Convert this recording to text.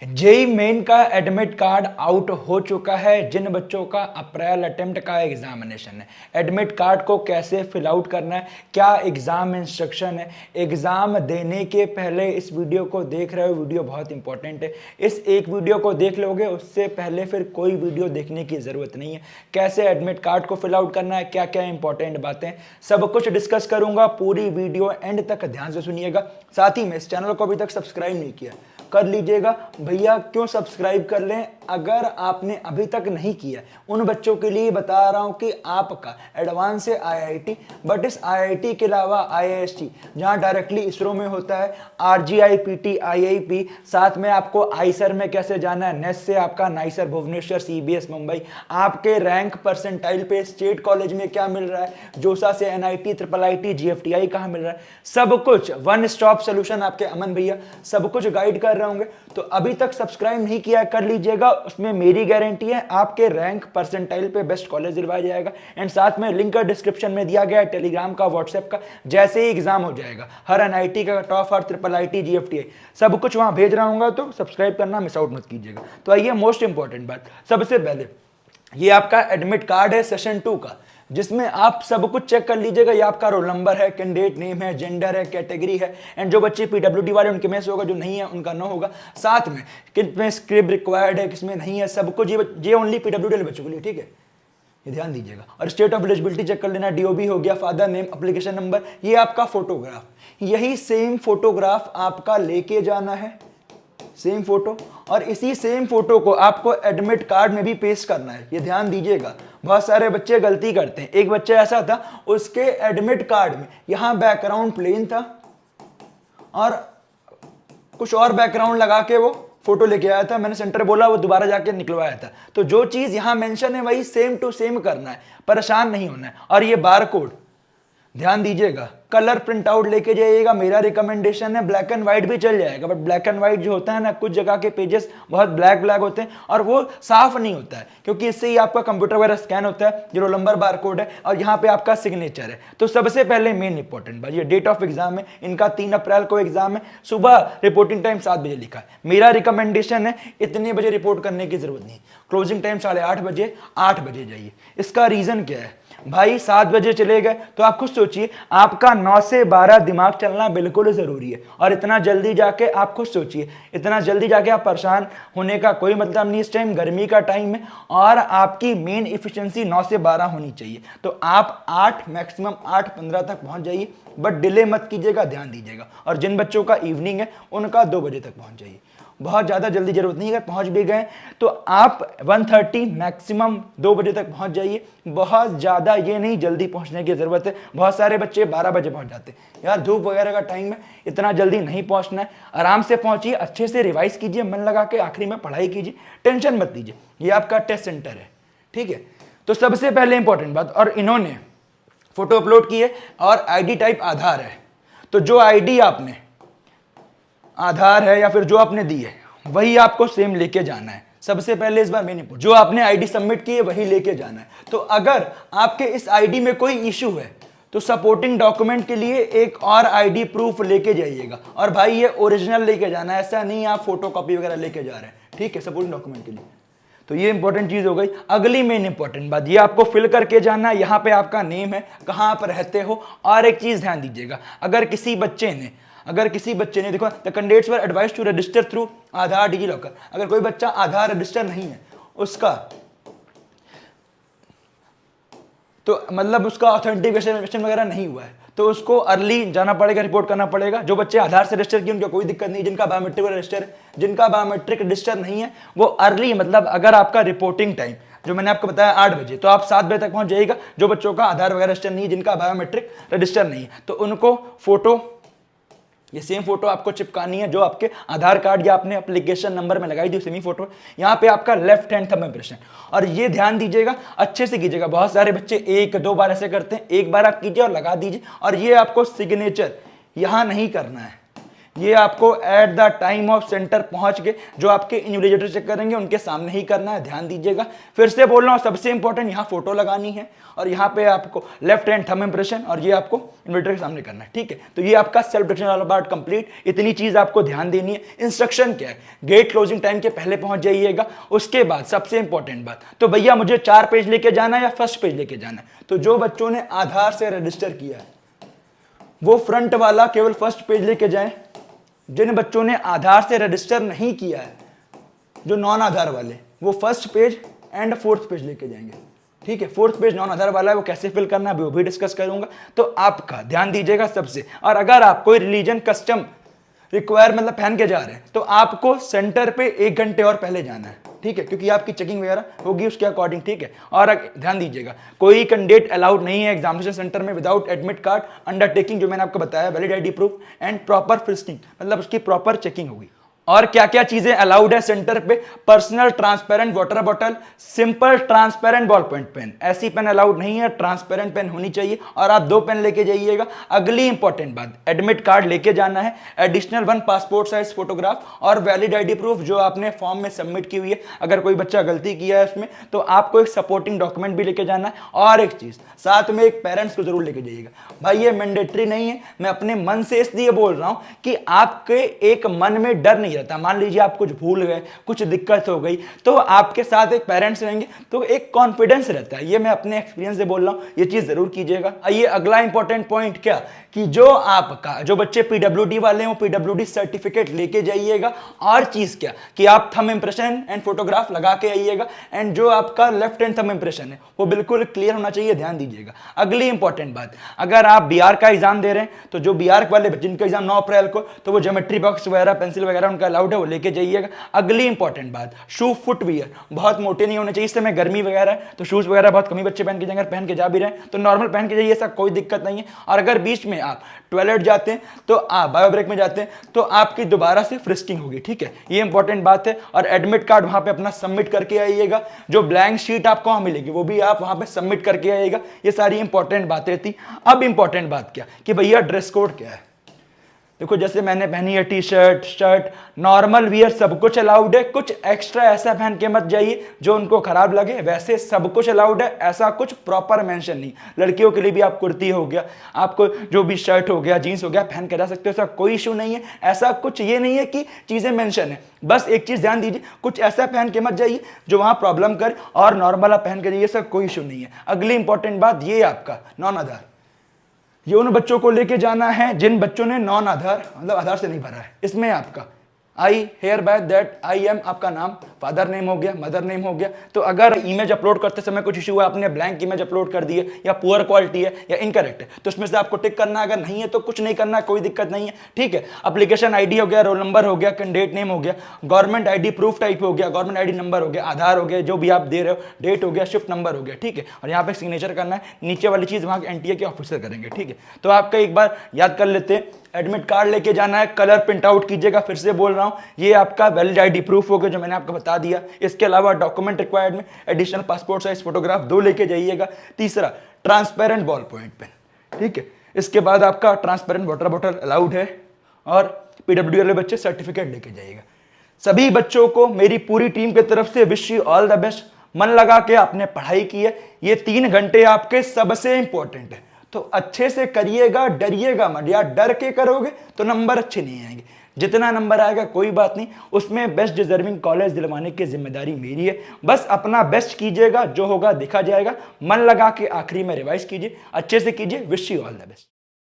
JEE main का admit card out हो चुका है। जिन बच्चों का अप्रैल अटेम्प्ट का एग्जामिनेशन है, एडमिट कार्ड को कैसे फिल आउट करना है, क्या एग्जाम इंस्ट्रक्शन है, एग्जाम देने के पहले इस वीडियो को देख रहे हो। वीडियो बहुत इंपॉर्टेंट है, इस एक वीडियो को देख लोगे उससे पहले फिर कोई वीडियो देखने की जरूरत नहीं है। कैसे एडमिट कार्ड को फिल आउट करना है, क्या क्या इंपॉर्टेंट बातें, सब कुछ डिस्कस करूंगा। पूरी वीडियो एंड तक ध्यान से सुनिएगा। साथ ही में इस चैनल को अभी तक सब्सक्राइब नहीं किया कर लीजिएगा। भैया क्यों सब्सक्राइब कर लें अगर आपने अभी तक नहीं किया। उन बच्चों के लिए बता रहा हूं कि आपका एडवांस है आईआईटी, बट इस आईआईटी के अलावा आईआईएसटी जहां डायरेक्टली इसरो में होता है, आरजीआई, पीटी, आईआईपी, साथ में आपको आईसर में कैसे जाना है, नेस से आपका नाइसर भुवनेश्वर, सीबीएस मुंबई, आपके रैंक परसेंटाइल पे स्टेट कॉलेज में क्या मिल रहा है, जोसा से एनआईटी, ट्रिपल आईटी, जीएफटीआई कहां मिल रहा है, सब कुछ वन स्टॉप सोल्यूशन आपके अमन भैया सब कुछ गाइड कर रहे होंगे। तो अभी तक सब्सक्राइब नहीं किया कर लीजिएगा, उसमें मेरी गारंटी है आपके रैंक परसेंटाइल पे बेस्ट कॉलेज दिलवाया जाएगा। एंड साथ में लिंक डिस्क्रिप्शन में दिया गया है टेलीग्राम का, व्हाट्सएप का। जैसे ही एग्जाम हो जाएगा हर एनआईटी का cut off, her triple IT, GFTI सब कुछ वहां भेज रहा हूँ, तो सब्सक्राइब करना मिस आउट मत कीजिएगा। तो आइए मोस्ट इंपॉर्टेंट बात, सबसे पहले ये आपका एडमिट कार्ड है सेशन 2 का, जिसमें आप सब कुछ चेक कर लीजिएगा। ये आपका रोल नंबर है, कैंडिडेट नेम है, जेंडर है, कैटेगरी है। एंड जो बच्चे पीडब्ल्यूडी वाले उनके में से होगा, जो नहीं है उनका नो होगा। साथ में कितने स्क्रिप्ट रिक्वायर्ड है, किसमें नहीं है, सब कुछ ये ओनली पीडब्ल्यूडी वाले बच्चों के लिए, ठीक है, ये ध्यान दीजिएगा। और स्टेट ऑफ एलिजिबिलिटी चेक कर लेना, डीओबी हो गया, फादर नेम, एप्लीकेशन नंबर, ये आपका फोटोग्राफ, यही सेम फोटोग्राफ आपका लेके जाना है, सेम फोटो। और इसी सेम फोटो को आपको एडमिट कार्ड में भी पेस्ट करना है, ये ध्यान दीजिएगा। बहुत सारे बच्चे गलती करते हैं। एक बच्चा ऐसा था, उसके एडमिट कार्ड में यहां बैकग्राउंड प्लेन था और कुछ और बैकग्राउंड लगा के वो फोटो लेके आया था। मैंने सेंटर बोला, वो दोबारा जाके निकलवाया था। तो जो चीज यहां मेंशन है वही सेम टू सेम करना है, परेशान नहीं होना है। और ये बार कोड ध्यान दीजिएगा, कलर प्रिंट आउट लेके जाइएगा। मेरा रिकमेंडेशन है ब्लैक एंड व्हाइट भी चल जाएगा, बट ब्लैक एंड व्हाइट जो होता है ना, कुछ जगह के पेजेस बहुत ब्लैक ब्लैक होते हैं और वो साफ नहीं होता है, क्योंकि इससे ही आपका कंप्यूटर वगैरह स्कैन होता है। जो रोल नंबर बार कोड है और यहाँ पे आपका सिग्नेचर है। तो सबसे पहले मेन इंपॉर्टेंट बात, ये डेट ऑफ एग्जाम है, इनका 3 अप्रैल को एग्जाम है। सुबह रिपोर्टिंग टाइम 7 बजे लिखा है। मेरा रिकमेंडेशन है इतने बजे रिपोर्ट करने की जरूरत नहीं, क्लोजिंग टाइम 8:30 बजे, 8 बजे जाइए। इसका रीजन क्या है भाई, 7 बजे चले गए तो आप खुद सोचिए, आपका 9 से 12 दिमाग चलना बिल्कुल जरूरी है। और इतना जल्दी जाके आप खुद सोचिए, इतना जल्दी जाके आप परेशान होने का कोई मतलब नहीं। इस टाइम गर्मी का टाइम है और आपकी मेन इफिशिएंसी 9 से 12 होनी चाहिए। तो आप 8 मैक्सिमम 8:15 तक पहुंच जाइए, बट डिले मत कीजिएगा, ध्यान दीजिएगा। और जिन बच्चों का इवनिंग है उनका 2 बजे तक पहुंच जाइए, बहुत ज्यादा जल्दी जरूरत नहीं है। अगर पहुंच भी गए तो आप 1:30 मैक्सिमम 2 बजे तक पहुंच जाइए। बहुत ज्यादा ये नहीं जल्दी पहुंचने की जरूरत है। बहुत सारे बच्चे 12 बजे पहुंच जाते हैं। यार धूप वगैरह का टाइम है, इतना जल्दी नहीं पहुंचना है। आराम से पहुंचिए, अच्छे से रिवाइज कीजिए, मन लगा के आखिरी में पढ़ाई कीजिए, टेंशन मत लीजिए। ये आपका टेस्ट सेंटर है, ठीक है। तो सबसे पहले इंपॉर्टेंट बात, और इन्होंने फोटो अपलोड की है और आईडी टाइप आधार है। तो जो आईडी आपने आधार है या फिर जो आपने दी है वही आपको सेम लेके जाना है। सबसे पहले इस बार मैंने जो आपने आईडी सबमिट की है वही लेके जाना है। तो अगर आपके इस आईडी में कोई इशू है तो सपोर्टिंग डॉक्यूमेंट के लिए एक और आईडी प्रूफ लेके जाइएगा। और भाई ये ओरिजिनल लेके जाना है, ऐसा नहीं आप फोटो कॉपी वगैरह लेके जा रहे हैं, ठीक है, सपोर्टिंग डॉक्यूमेंट के लिए। तो ये इंपॉर्टेंट चीज हो गई। अगली मेन इंपॉर्टेंट बात, ये आपको फिल करके जाना है। यहाँ पे आपका नेम है, कहाँ आप रहते हो। और एक चीज ध्यान दीजिएगा, अगर किसी बच्चे ने देखो, the candidates were advised to register through Aadhaar DigiLocker. अगर कोई बच्चा आधार रजिस्टर नहीं है, उसका तो मतलब उसका ऑथेंटिकेशन वगैरह नहीं हुआ है, तो उसको अर्ली जाना पड़ेगा, रिपोर्ट करना पड़ेगा। जो बच्चे आधार से रजिस्टर किए उनका कोई दिक्कत नहीं, जिनका बायोमेट्रिक रजिस्टर है। जिनका बायोमेट्रिक रजिस्टर नहीं है वो अर्ली, मतलब अगर आपका रिपोर्टिंग टाइम जो मैंने आपको बताया 8 बजे, तो आप 7 बजे तक पहुंच जाइएगा। जो बच्चों का आधार वगैरह रजिस्टर नहीं है, जिनका बायोमेट्रिक रजिस्टर नहीं है, तो उनको फोटो, ये सेम फोटो आपको चिपकानी है जो आपके आधार कार्ड या आपने एप्लीकेशन नंबर में लगाई थी, सेम ही फोटो। यहाँ पे आपका लेफ्ट हैंड थंब इंप्रेशन। और ये ध्यान दीजिएगा, अच्छे से कीजिएगा। बहुत सारे बच्चे 1-2 बार ऐसे करते हैं, एक बार आप कीजिए और लगा दीजिए। और ये आपको सिग्नेचर यहाँ नहीं करना है, ये आपको at the time of centre पहुंच के जो आपके इन्विजिलेटर चेक करेंगे उनके सामने ही करना है, ध्यान दीजिएगा। फिर से बोल रहा हूं, सबसे इंपॉर्टेंट यहां फोटो लगानी है और यहां पे आपको लेफ्ट हैंड थंब इंप्रेशन और ये आपको इन्विजिलेटर के सामने करना है, ठीक है। तो ये आपका सेल्फ डिटेक्शन वाला पार्ट कंप्लीट। इतनी चीज आपको ध्यान देनी है। इंस्ट्रक्शन क्या है, गेट क्लोजिंग टाइम के पहले पहुंच जाइएगा। उसके बाद सबसे इंपॉर्टेंट बात, तो भैया मुझे 4 पेज लेके जाना है या फर्स्ट पेज लेके जाना है, तो जो बच्चों ने आधार से रजिस्टर किया है वो फ्रंट वाला केवल फर्स्ट पेज लेके जाएं। जिन बच्चों ने आधार से रजिस्टर नहीं किया है, जो नॉन आधार वाले, वो first page and fourth page लेके जाएंगे, ठीक है। फोर्थ पेज नॉन आधार वाला है, वो कैसे फिल करना है वो भी डिस्कस करूंगा। तो आपका ध्यान दीजिएगा सबसे। और अगर आप कोई रिलीजन कस्टम रिक्वायर मतलब पहन के जा रहे हैं तो आपको सेंटर पे 1 घंटे और पहले जाना है, ठीक है, क्योंकि आपकी चेकिंग वगैरह होगी उसके अकॉर्डिंग, ठीक है। और ध्यान दीजिएगा, कोई कैंडिडेट अलाउड नहीं है एग्जामिनेशन सेंटर में विदाउट एडमिट कार्ड। अंडरटेकिंग जो मैंने आपको बताया, valid ID proof and proper frisking, मतलब उसकी प्रॉपर चेकिंग होगी। और क्या क्या चीजें अलाउड है सेंटर पे, personal transparent water bottle, simple transparent ball point pen, ऐसी पेन अलाउड नहीं है, ट्रांसपेरेंट पेन होनी चाहिए। और आप 2 पेन लेके जाइएगा। अगली इंपॉर्टेंट बात, एडमिट कार्ड लेके जाना है, एडिशनल 1 पासपोर्ट साइज फोटोग्राफ और वैलिड आईडी प्रूफ जो आपने फॉर्म में सबमिट की हुई है। अगर कोई बच्चा गलती किया है उसमें तो आपको एक सपोर्टिंग डॉक्यूमेंट भी लेके जाना है। और एक चीज साथ में, एक पेरेंट्स को जरूर लेके जाइएगा। भाई ये मैंडेटरी नहीं है, मैं अपने मन से इसलिए बोल रहा हूं कि आपके एक मन में डर नहीं रहता। मान लीजिए आप कुछ भूल गए, कुछ दिक्कत हो गई, तो आपके साथ एक पेरेंट्स रहेंगे तो एक कॉन्फिडेंस रहता है। ये मैं अपने एक्सपीरियंस से बोल रहा हूं, ये चीज जरूर कीजिएगा। आइए अगला इंपॉर्टेंट पॉइंट, क्या कि जो बच्चे पीडब्ल्यूडी वाले हो, पीडब्ल्यूडी सर्टिफिकेट लेके जाइएगा। और चीज क्या कि आप थंब इंप्रेशन एंड फोटोग्राफ लगा के आइएगा। एंड जो आपका लेफ्ट हैंड थंब इंप्रेशन है वो बिल्कुल क्लियर होना चाहिए, ध्यान दीजिएगा। अगली इंपॉर्टेंट बात, अगर आप बीआर का एग्जाम दे रहे हैं तो जो बीआर वाले जिनका एग्जाम 9 अप्रैल को, तो वो ज्योमेट्री बॉक्स वगैरह, पेंसिल वगैरह उनका अलाउड है, वो लेके जाइएगा। अगली इंपॉर्टेंट बात, शू फुटवियर बहुत मोटे नहीं होने चाहिए। इस समय गर्मी वगैरह है तो शूज वगैरह बहुत कम ही बच्चे पहन के जाएंगे, पहन के जा भी रहे हैं तो नॉर्मल पहन के जाइए, ऐसा कोई दिक्कत नहीं है। और अगर बीच में आप टॉयलेट जाते हैं तो आप बायो ब्रेक में जाते हैं तो आपकी दोबारा से फ्रिस्किंग होगी, ठीक है, ये इंपॉर्टेंट बात है। और एडमिट कार्ड वहां पे अपना सबमिट करके आइएगा। जो ब्लैंक शीट आपको वहां मिलेगी वो भी आप वहां पे सबमिट करके आइएगा। ये सारी इंपॉर्टेंट बातें थी। अब इंपॉर्टेंट बात क्या कि भैया ड्रेस कोड क्या है। देखो जैसे मैंने पहनी है T shirt, shirt, normal wear सब कुछ अलाउड है। कुछ एक्स्ट्रा ऐसा पहन के मत जाइए जो उनको खराब लगे, वैसे सब कुछ अलाउड है, ऐसा कुछ प्रॉपर मेंशन नहीं। लड़कियों के लिए भी आप कुर्ती हो गया, आपको जो भी शर्ट हो गया, जीन्स हो गया, पहन के जा सकते हो, ऐसा कोई इशू नहीं है। ऐसा कुछ ये नहीं है कि चीजें मेंशन है। बस एक चीज ध्यान दीजिए, कुछ ऐसा पहन के मत जाइए जो वहां प्रॉब्लम करे, और नॉर्मल आप पहन के जाइए, सब कोई इशू नहीं है। अगली इंपॉर्टेंट बात, ये आपका नॉन आधार, ये उन बच्चों को लेके जाना है जिन बच्चों ने नॉन आधार मतलब आधार से नहीं भरा है। इसमें आपका I hereby that I am, आपका नाम, फादर नेम हो गया, मदर नेम हो गया। तो अगर इमेज अपलोड करते समय कुछ इशू है, आपने ब्लैंक इमेज अपलोड कर दी है या पुअर क्वालिटी है या इनकरेक्ट है, तो उसमें से आपको टिक करना है। अगर नहीं है तो कुछ नहीं करना, कोई दिक्कत नहीं है, ठीक है। एप्लीकेशन आईडी हो गया, रोल नंबर हो गया, कैंडिडेट नेम हो गया, गवर्नमेंट आईडी प्रूफ टाइप हो गया, गवर्नमेंट आईडी नंबर हो गया, आधार हो गया, जो भी आप दे रहे हो, डेट हो गया, शिफ्ट नंबर हो गया, ठीक है। और यहाँ पे सिग्नेचर करना है। नीचे वाली चीज वहां एनटीए के ऑफिसर करेंगे, ठीक है। तो आपका एक बार याद कर लेते हैं, एडमिट कार्ड लेके जाना है, कलर प्रिंट आउट कीजिएगा। फिर से बोल रहा हूं, ये आपका वैलिड आईडी प्रूफ हो गया जो मैंने आपको बता दिया। इसके अलावा डॉक्यूमेंट रिक्वायर्ड में एडिशनल पासपोर्ट साइज फोटोग्राफ 2 लेके जाइएगा। तीसरा, ट्रांसपेरेंट बॉल पॉइंट पेन, ठीक है। इसके बाद आपका ट्रांसपेरेंट वाटर बॉटल अलाउड है। और पीडब्ल्यूडी वाले बच्चे सर्टिफिकेट लेके जाइएगा। सभी बच्चों को मेरी पूरी टीम की तरफ से wish you all the best. मन लगा के आपने पढ़ाई की है, ये 3 घंटे आपके सबसे इंपॉर्टेंट है, तो अच्छे से करिएगा, डरिएगा मत। या डर के करोगे तो नंबर अच्छे नहीं आएंगे। जितना नंबर आएगा कोई बात नहीं, उसमें बेस्ट डिजर्विंग कॉलेज दिलवाने की जिम्मेदारी मेरी है। बस अपना बेस्ट कीजिएगा, जो होगा देखा जाएगा। मन लगा के आखिरी में रिवाइज कीजिए, अच्छे से कीजिए। Wish you all the best.